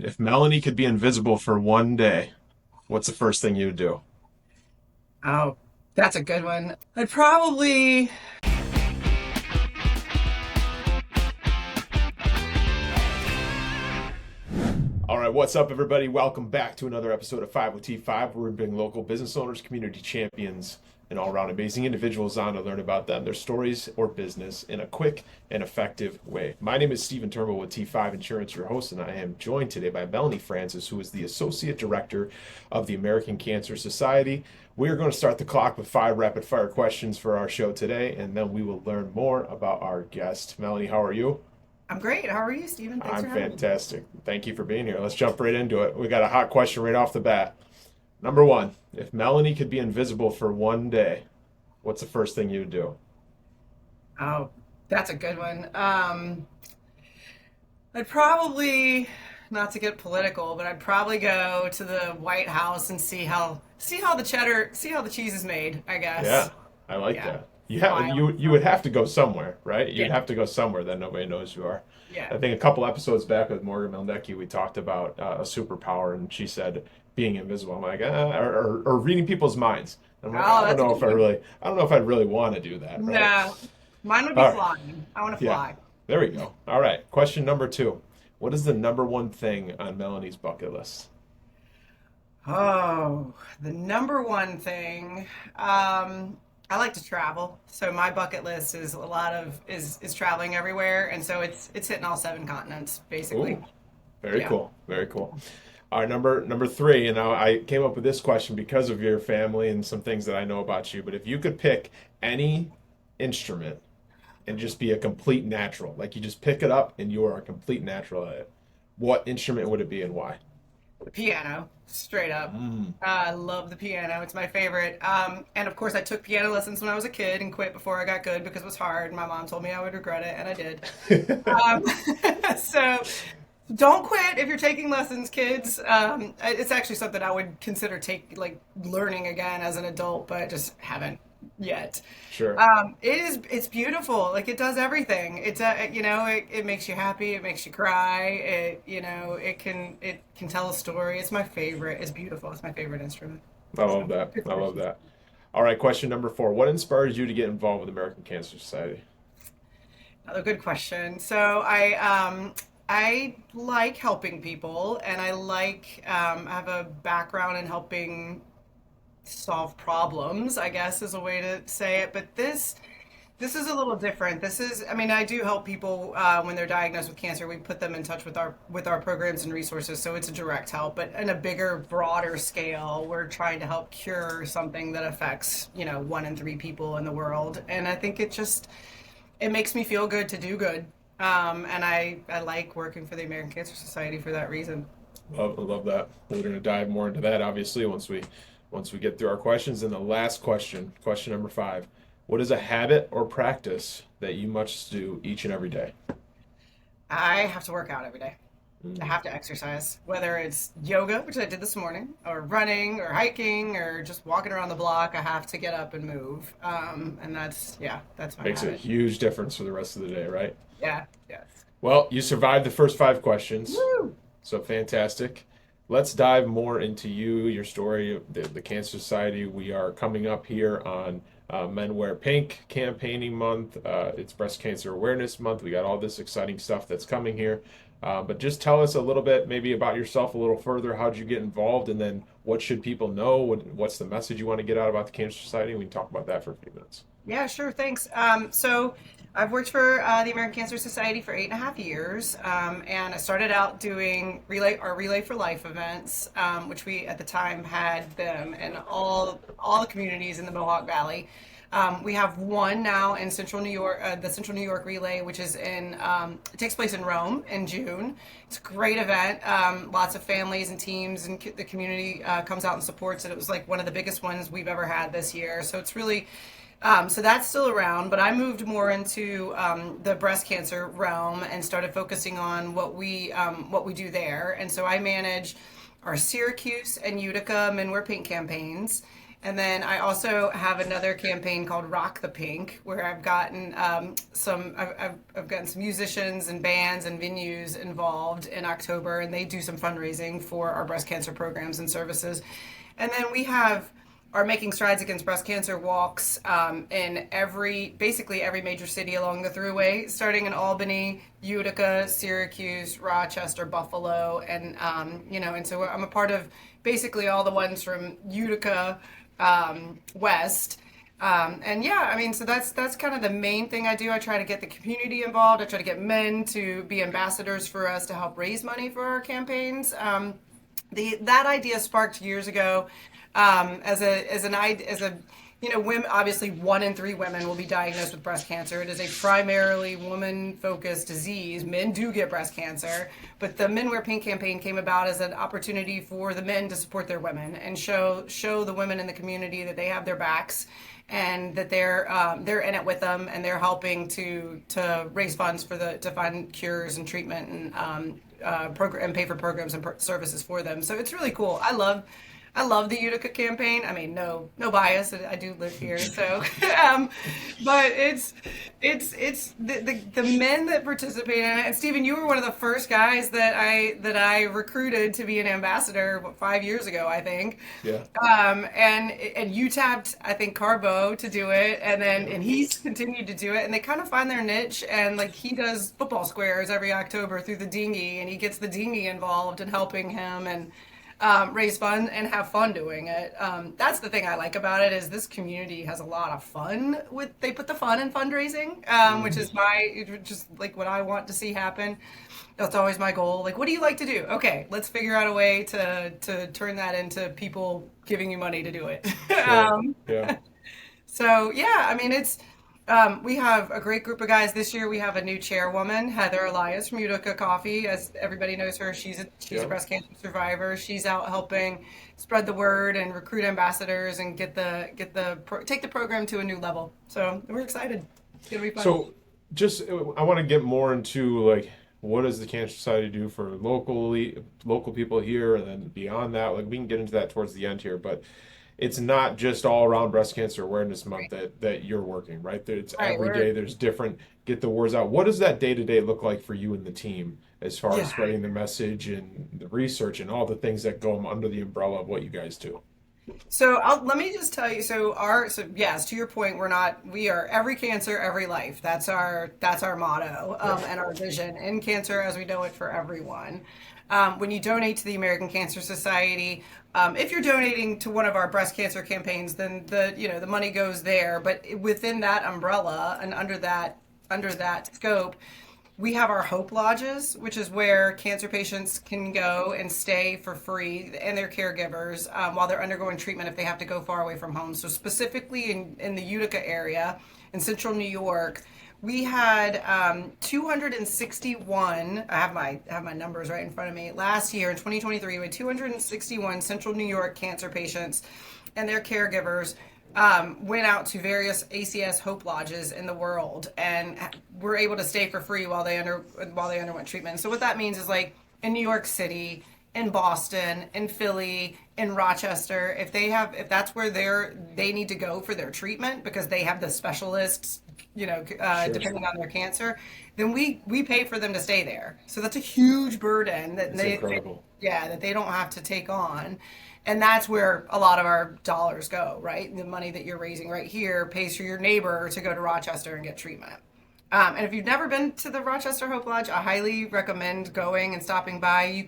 If Melanie could be invisible for one day, what's the first thing you'd do? Oh, that's a good one. I'd probably. All right, what's up, everybody? Welcome back to another episode of 5 with T5, where we bring local business owners, community champions, and all around amazing individuals on to learn about them, their stories, or business in a quick and effective way. My name is Stephen Turnbull with T5 Insurance, your host, and I am joined today by Melanie Francis, who is the Associate Director of the American Cancer Society. We are going to start the clock with 5 rapid fire questions for our show today, and then we will learn more about our guest. Melanie, how are you? I'm great. How are you, Stephen? Thanks I'm for having me. fantastic. Thank you for being here. Let's jump right into it. We got a hot question right off the bat. Number one, if Melanie could be invisible for one day, what's the first thing you'd do? Oh, that's a good one. I'd probably, not to get political, but I'd probably go to the White House and see how the cheese is made, I Yeah, guess. I like Yeah. that. You have Fly you on. you would have to go somewhere, right? You'd Yeah. have to go somewhere that nobody knows you are. Yeah. I think a couple episodes back with Morgan Mildecki, we talked about a superpower, and she said being invisible. I'm like, or reading people's minds. I'm like, Oh, that's a good one. I don't know if I'd really want to do that, right? No, mine would be All right, flying. I want to yeah, fly. there we go. All right, question number two. What is the number one thing on Melanie's bucket list? Oh, the number one thing. I like to travel, so my bucket list is a lot of is traveling everywhere, and so it's hitting all 7 continents basically. Ooh, very Yeah. cool, very cool. All right, number three. You know, I came up with this question because of your family and some things that I know about you. But if you could pick any instrument and just be a complete natural, like you just pick it up and you are a complete natural at it, what instrument would it be and why? The piano, straight up. Mm. I love the piano. It's my favorite. And of course, I took piano lessons when I was a kid and quit before I got good because it was hard. My mom told me I would regret it, and I did. Um, so don't quit if you're taking lessons, kids. It's actually something I would consider learning again as an adult, but just haven't yet. Sure. It's beautiful. Like it does everything. It makes you happy. It makes you cry. It can tell a story. It's my favorite. It's beautiful. It's my favorite instrument. I love So that. good I love questions. that. All right, question number four. What inspires you to get involved with American Cancer Society? Another good question. So I like helping people, and I have a background in helping solve problems, I guess is a way to say it. But this is a little different. I mean, I do help people when they're diagnosed with cancer. We put them in touch with our programs and resources, so it's a direct help. But in a bigger, broader scale, we're trying to help cure something that affects 1 in 3 people in the world. And I think it makes me feel good to do good. And I like working for the American Cancer Society for that reason. Love that. We're going to dive more into that, obviously, once we get through our questions. And the last question, question number five. What is a habit or practice that you must do each and every day? I have to work out every day. I Mm, have to exercise, whether it's yoga, which I did this morning, or running, or hiking, or just walking around the block. I have to get up and move, and that's my makes a habit. huge difference for the rest of the day, right? Yeah, yes. Well, you survived the first 5 questions, Woo! so fantastic. Let's dive more into you, your story, the Cancer Society. We are coming up here on Men Wear Pink campaigning month. It's Breast Cancer Awareness Month. We got all this exciting stuff that's coming here. But just tell us a little bit, maybe about yourself a little further. How'd you get involved, and then what should people know? What's the message you want to get out about the Cancer Society? We can talk about that for a few minutes. Yeah, sure. Thanks. So I've worked for the American Cancer Society for 8.5 years, and I started out doing Relay for Life events, which we at the time had them in all the communities in the Mohawk Valley. We have one now in Central New York, the Central New York Relay, which it takes place in Rome in June. It's a great event. Lots of families and teams and the community comes out and supports it. It was like one of the biggest ones we've ever had this year. So it's really so that's still around, but I moved more into the breast cancer realm and started focusing on what we do there. And so I manage our Syracuse and Utica Men Wear Pink campaigns, And then I also have another campaign called Rock the Pink, where I've gotten I've gotten some musicians and bands and venues involved in October, and they do some fundraising for our breast cancer programs and services. And then we have our Making Strides Against Breast Cancer walks in basically every major city along the Thruway, starting in Albany, Utica, Syracuse, Rochester, Buffalo, and and so I'm a part of basically all the ones from Utica west. And yeah, I mean, so that's kind of the main thing I do. I try to get the community involved. I try to get men to be ambassadors for us to help raise money for our campaigns. That idea sparked years ago women, obviously 1 in 3 women will be diagnosed with breast cancer. It is a primarily woman-focused disease. Men do get breast cancer, but the Men Wear Pink campaign came about as an opportunity for the men to support their women and show the women in the community that they have their backs and that they're in it with them, and they're helping to raise funds to find cures and treatment and program and pay for programs and services for them. So it's really cool. I love the Utica campaign. I mean, no bias. I do live here, so but it's the men that participate in it. And Stephen, you were one of the first guys that I recruited to be an ambassador 5 years ago, I think. Yeah. And you tapped, I think, Carbo to do it, and he's continued to do it, and they kind of find their niche. And like, he does football squares every October through the dinghy, and he gets the dinghy involved in helping him and raise funds and have fun doing it. That's the thing I like about it, is this community has a lot of fun they put the fun in fundraising, which is just like what I want to see happen. That's always my goal. Like, what do you like to do? Okay, let's figure out a way to turn that into people giving you money to do it. Yeah. So yeah, I mean, we have a great group of guys. This year we have a new chairwoman, Heather Elias from Utica Coffee. As everybody knows her, she's a breast cancer survivor. She's out helping spread the word and recruit ambassadors and take the program to a new level. So we're excited. It's gonna be fun. So I want to get more into, like, what does the Cancer Society do for local people here, and then beyond that, like, we can get into that towards the end here, but it's not just all around Breast Cancer Awareness Month that you're working, right? It's Right, every day there's different, get the words out. What does that day to day look like for you and the team as far as spreading the message and the research and all the things that go under the umbrella of what you guys do? So let me just tell you. So yes, to your point, we are every cancer, every life. That's our motto, and our vision in cancer as we know it for everyone. When you donate to the American Cancer Society, if you're donating to one of our breast cancer campaigns, then the money goes there. But within that umbrella and under that scope, we have our Hope Lodges, which is where cancer patients can go and stay for free, and their caregivers, while they're undergoing treatment if they have to go far away from home. So specifically in the Utica area, in central New York, we had 261. I have my numbers right in front of me. Last year in 2023, we had 261 central New York cancer patients and their caregivers went out to various ACS Hope Lodges in the world and were able to stay for free while they underwent treatment. So what that means is, like, in New York City, in Boston, in Philly, in Rochester, if that's where they need to go for their treatment because they have the specialists, depending on their cancer, then we pay for them to stay there. So that's a huge burden that Incredible. that they don't have to take on. And that's where a lot of our dollars go, right? The money that you're raising right here pays for your neighbor to go to Rochester and get treatment. And if you've never been to the Rochester Hope Lodge, I highly recommend going and stopping by.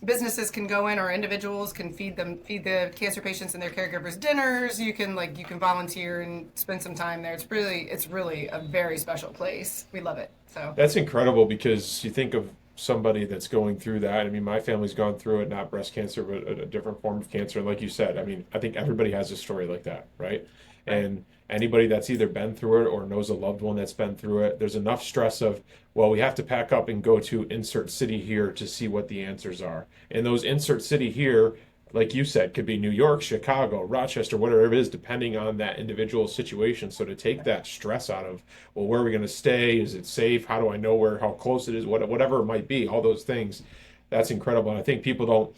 Businesses can go in, or individuals can feed the cancer patients and their caregivers dinners. You can volunteer and spend some time there. It's really a very special place. We love it. So That's incredible, because you think of somebody that's going through that. I mean, my family's gone through it, not breast cancer, but a different form of cancer. And like you said, I mean, I think everybody has a story like that, right? And anybody that's either been through it or knows a loved one that's been through it, there's enough stress of, well, we have to pack up and go to insert city here to see what the answers are. And those insert city here, like you said, could be New York, Chicago, Rochester, whatever it is, depending on that individual situation. So to take that stress out of, well, where are we going to stay? Is it safe? How do I know how close it is? Whatever it might be, all those things, that's incredible. And I think people don't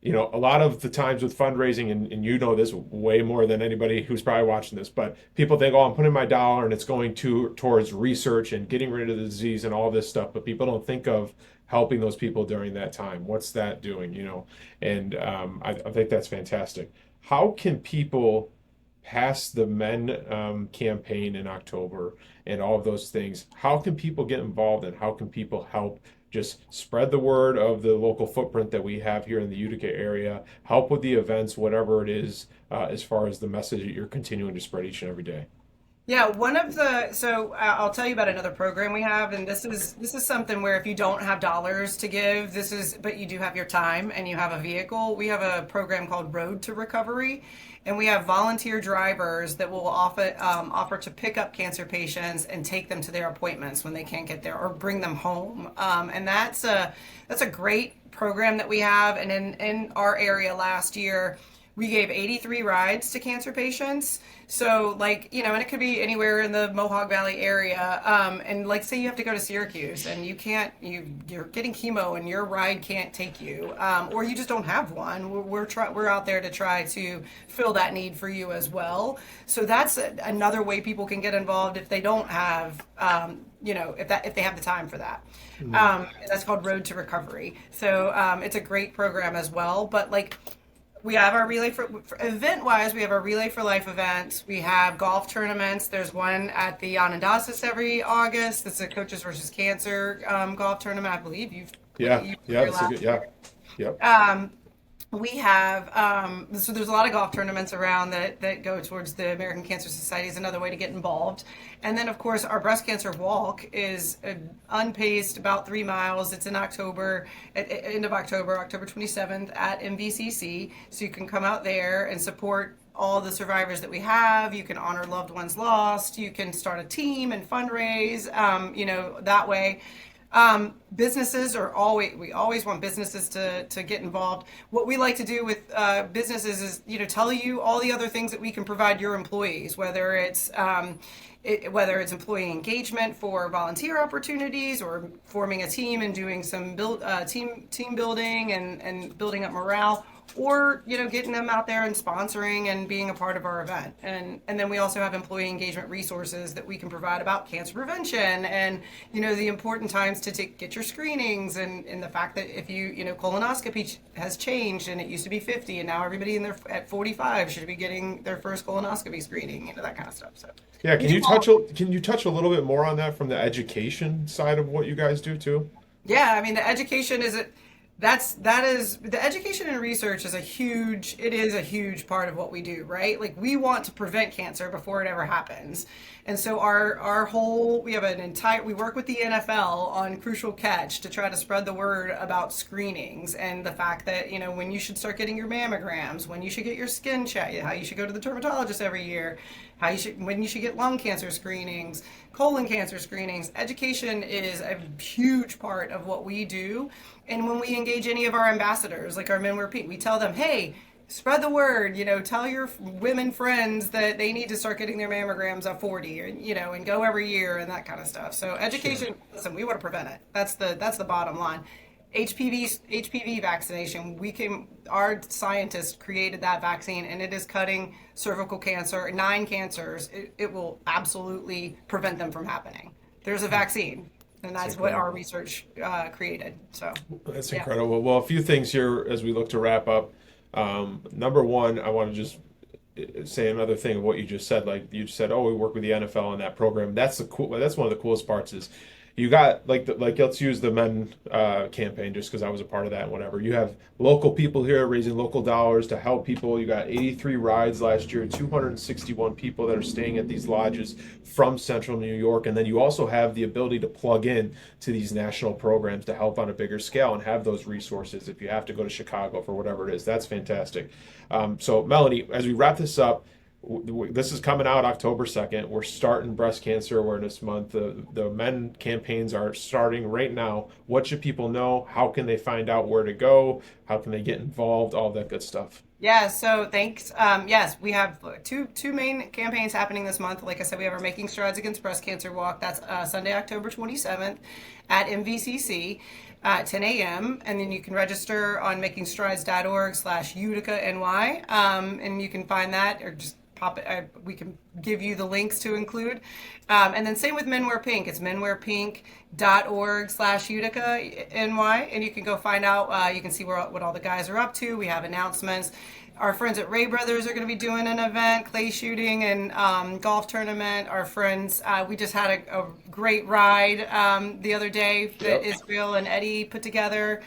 a lot of the times with fundraising, and you know this way more than anybody who's probably watching this, but people think, oh, I'm putting my dollar and it's going towards research and getting rid of the disease and all this stuff, but people don't think of helping those people during that time. What's that doing, And I think that's fantastic. How can people pass the men campaign in October and all of those things? How can people get involved and how can people help just spread the word of the local footprint that we have here in the Utica area, help with the events, whatever it is, as far as the message that you're continuing to spread each and every day? Yeah, I'll tell you about another program we have, and this is something where if you don't have dollars to give, but you do have your time and you have a vehicle, we have a program called Road to Recovery, and we have volunteer drivers that will offer to pick up cancer patients and take them to their appointments when they can't get there, or bring them home, and that's a great program that we have. And in our area last year, we gave 83 rides to cancer patients. So, and it could be anywhere in the Mohawk Valley area. And say you have to go to Syracuse and you're getting chemo and your ride can't take you, or you just don't have one. We're out there to try to fill that need for you as well. So that's another way people can get involved if they don't have, if they have the time for that. That's called Road to Recovery. So it's a great program as well. But we have our Relay for event wise, we have our Relay for Life events. We have golf tournaments. There's one at the Onondagas every August. It's a Coaches versus Cancer golf tournament. I believe That's a good, yeah. Yep. We have so there's a lot of golf tournaments around that go towards the American Cancer Society is another way to get involved. And then of course our breast cancer walk is unpaced, about 3 miles. It's in October, at end of October, October 27th at MVCC. So you can come out there and support all the survivors that we have. You can honor loved ones lost. You can start a team and fundraise, that way. Businesses we always want businesses to get involved. What we like to do with businesses is, tell you all the other things that we can provide your employees, whether it's employee engagement for volunteer opportunities, or forming a team and doing some team building and building up morale, or getting them out there and sponsoring and being a part of our event. And then we also have employee engagement resources that we can provide about cancer prevention and the important times to get your screenings, and the fact that if colonoscopy has changed, and it used to be 50 and now everybody at 45 should be getting their first colonoscopy screening, that kind of stuff. So Yeah, can you touch a little bit more on that from the education side of what you guys do too? yeah, I mean, the education is the education and research is a huge part of what we do, right? We want to prevent cancer before it ever happens. And so we work with the NFL on Crucial Catch to try to spread the word about screenings, and the fact that, when you should start getting your mammograms, when you should get your skin checked, how you should go to the dermatologist every year, when you should get lung cancer screenings, colon cancer screenings. Education is a huge part of what we do. And when we engage any of our ambassadors, like our Men Wear Pink, we tell them, hey, spread the word, tell your women friends that they need to start getting their mammograms at 40, and go every year, and that kind of stuff. So education, sure. Listen, we want to prevent it. That's the bottom line. HPV vaccination, our scientists created that vaccine, and it is cutting cervical cancer, 9 cancers. It will absolutely prevent them from happening. There's a vaccine. And that's what our research created. So that's incredible. Well, a few things here as we look to wrap up. Number one, I want to just say another thing of what you just said. Like you said, oh, we work with the NFL on that program. That's one of the coolest parts is you got let's use the men campaign just because I was a part of that and whatever. You have local people here raising local dollars to help people. You got 83 rides last year, 261 people that are staying at these lodges from central New York, and then you also have the ability to plug in to these national programs to help on a bigger scale and have those resources if you have to go to Chicago for whatever it is. That's fantastic. So Melanie, as we wrap this up, this is coming out October 2nd. We're starting Breast Cancer Awareness Month. The men campaigns are starting right now. What should people know? How can they find out where to go? How can they get involved? All that good stuff. Yeah, so thanks. Yes, we have two main campaigns happening this month. Like I said, we have our Making Strides Against Breast Cancer Walk. That's Sunday, October 27th at MVCC. at 10 a.m. And then you can register on makingstrides.org/UticaNY. And you can find that or just pop it. We can give you the links to include. And then same with Men Wear Pink. It's menwearpink.org/UticaNY. And you can go find out, you can see what all the guys are up to. We have announcements. Our friends at Ray Brothers are going to be doing an event, clay shooting and golf tournament. Our friends, we just had a great ride the other day that Israel and Eddie put together.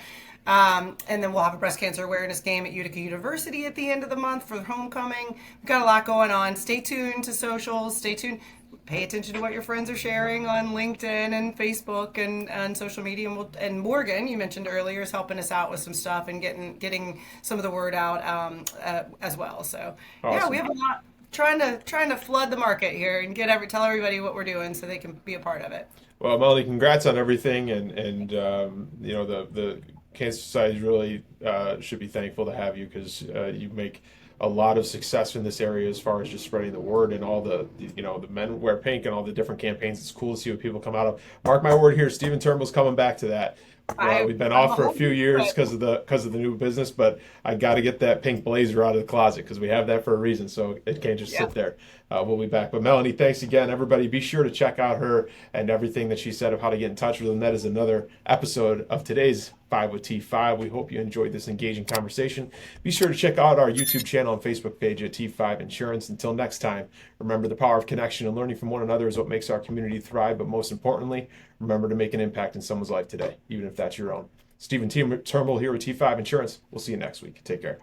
And then we'll have a breast cancer awareness game at Utica University at the end of the month for homecoming. We've got a lot going on. Stay tuned to socials. Stay tuned. Pay attention to what your friends are sharing on LinkedIn and Facebook and social media. And Morgan, you mentioned earlier, is helping us out with some stuff and getting some of the word out as well. So Awesome. yeah, we have a lot trying to flood the market here and tell everybody what we're doing so they can be a part of it. Well, Melanie, congrats on everything, and you know the Cancer Society really should be thankful to have you because you make a lot of success in this area as far as just spreading the word and all the Men Wear Pink and all the different campaigns. It's cool to see what people come out of. Mark my word here, Stephen Turnbull's coming back to that. We've been off for a few years because of the new business, but I got to get that pink blazer out of the closet because we have that for a reason, so it can't just sit there. We'll be back. But Melanie, thanks again, everybody. Be sure to check out her and everything that she said of how to get in touch with them. That is another episode of today's 5 with T5. We hope you enjoyed this engaging conversation. Be sure to check out our YouTube channel and Facebook page at T5 Insurance. Until next time, remember the power of connection and learning from one another is what makes our community thrive. But most importantly, remember to make an impact in someone's life today, even if that's your own. Stephen Turnbull here with T5 Insurance. We'll see you next week. Take care.